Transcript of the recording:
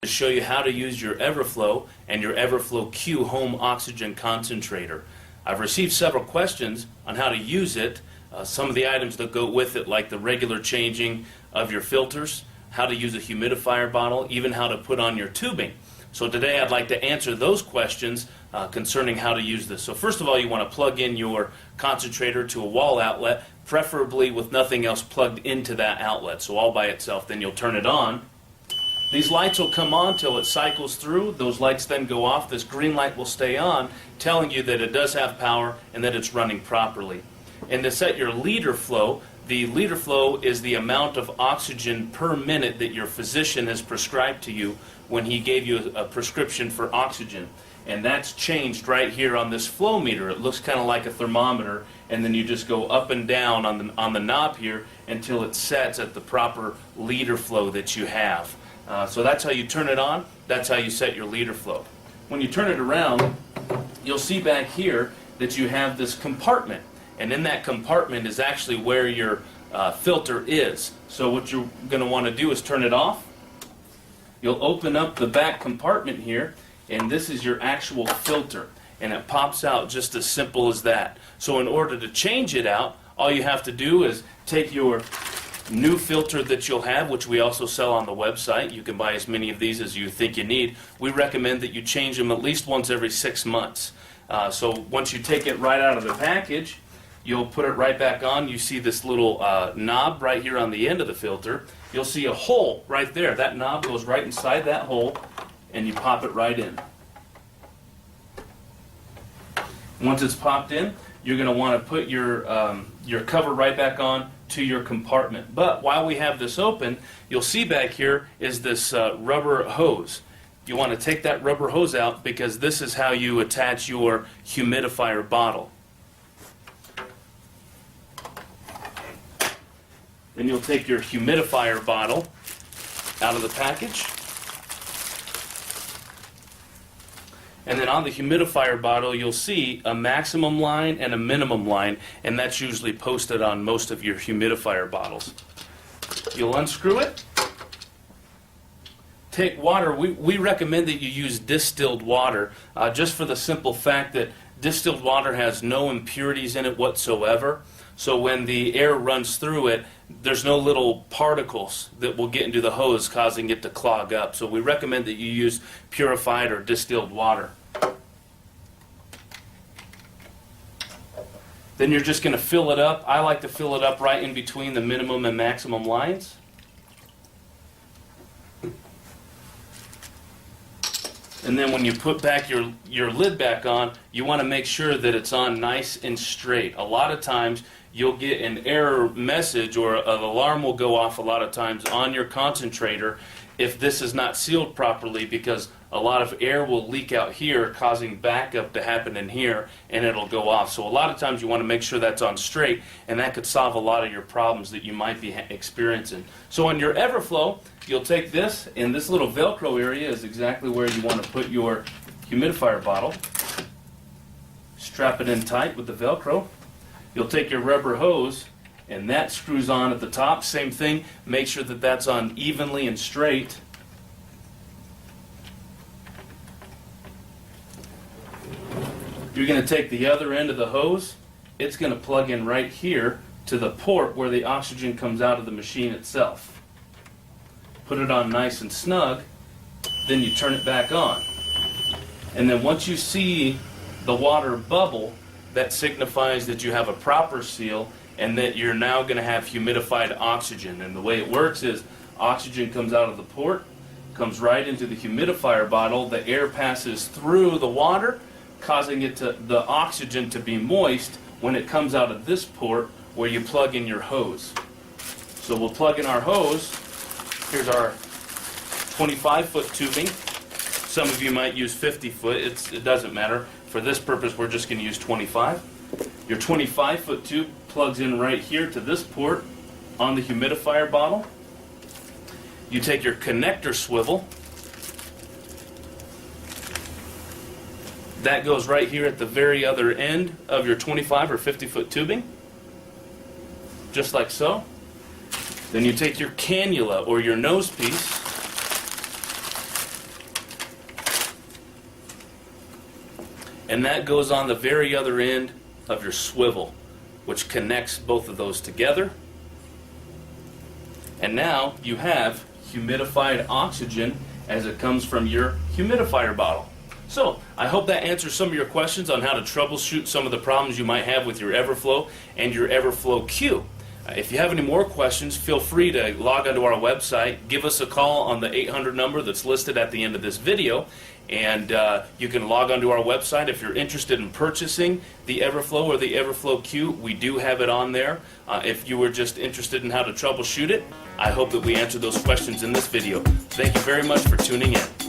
To show you how to use your everflow and your everflow Q home oxygen concentrator. I've received several questions on how to use it, some of the items that go with it, like the regular changing of your filters, how to use a humidifier bottle, even how to put on your tubing. So today I'd like to answer those questions concerning how to use this. So first of all, you want to plug in your concentrator to a wall outlet, preferably with nothing else plugged into that outlet, so all by itself. Then you'll turn it on. These lights will come on till it cycles through. Those lights then go off. This green light will stay on, telling you that it does have power and that it's running properly. And to set your liter flow, the liter flow is the amount of oxygen per minute that your physician has prescribed to you when he gave you a prescription for oxygen. And that's changed right here on this flow meter. It looks kind of like a thermometer, and then you just go up and down on the knob here until it sets at the proper liter flow that you have. So that's how you turn it on. That's how you set your liter flow. When you turn it around, you'll see back here that you have this compartment. And in that compartment is actually where your filter is. So what you're going to want to do is turn it off. You'll open up the back compartment here, and this is your actual filter. And it pops out just as simple as that. So in order to change it out, all you have to do is take your new filter that you'll have, which we also sell on the website. You can buy as many of these as you think you need. We recommend that you change them at least once every 6 months. So once you take it right out of the package, you'll put it right back on. You see this little knob right here on the end of the filter. You'll see a hole right there. That knob goes right inside that hole, and you pop it right in. Once it's popped in, you're going to want to put your cover right back on to your compartment. But while we have this open, you'll see back here is this rubber hose. You want to take that rubber hose out because this is how you attach your humidifier bottle. Then you'll take your humidifier bottle out of the package. And then on the humidifier bottle, you'll see a maximum line and a minimum line, and that's usually posted on most of your humidifier bottles. You'll unscrew it. Take water. We recommend that you use distilled water, just for the simple fact that distilled water has no impurities in it whatsoever. So when the air runs through it, there's no little particles that will get into the hose causing it to clog up. So we recommend that you use purified or distilled water. Then you're just going to fill it up. I like to fill it up right in between the minimum and maximum lines. And then when you put back your lid back on, you want to make sure that it's on nice and straight. A lot of times you'll get an error message, or an alarm will go off a lot of times on your concentrator if this is not sealed properly, because a lot of air will leak out here, causing backup to happen in here, and it'll go off. So a lot of times you want to make sure that's on straight, and that could solve a lot of your problems that you might be experiencing. So on your everflow, you'll take this, and this little Velcro area is exactly where you want to put your humidifier bottle. Strap it in tight with the Velcro. You'll take your rubber hose, and that screws on at the top. Same thing, make sure that that's on evenly and straight. You're going to take the other end of the hose. It's going to plug in right here to the port where the oxygen comes out of the machine itself. Put it on nice and snug, then you turn it back on. And then once you see the water bubble, that signifies that you have a proper seal and that you're now going to have humidified oxygen. And the way it works is oxygen comes out of the port, comes right into the humidifier bottle, the air passes through the water, causing the oxygen to be moist when it comes out of this port where you plug in your hose. So we'll plug in our hose. Here's our 25-foot tubing. Some of you might use 50-foot. It doesn't matter. For this purpose, we're just going to use 25. Your 25-foot tube plugs in right here to this port on the humidifier bottle. You take your connector swivel. That goes right here at the very other end of your 25 or 50-foot tubing, just like so. Then you take your cannula or your nose piece, And that goes on the very other end of your swivel, which connects both of those together. And now you have humidified oxygen as it comes from your humidifier bottle. So I hope that answers some of your questions on how to troubleshoot some of the problems you might have with your everflow and your everflow Q. If you have any more questions, feel free to log onto our website, give us a call on the 800 number that's listed at the end of this video, and you can log onto our website. If you're interested in purchasing the everflow or the everflow Q, we do have it on there. If you were just interested in how to troubleshoot it, I hope that we answered those questions in this video. Thank you very much for tuning in.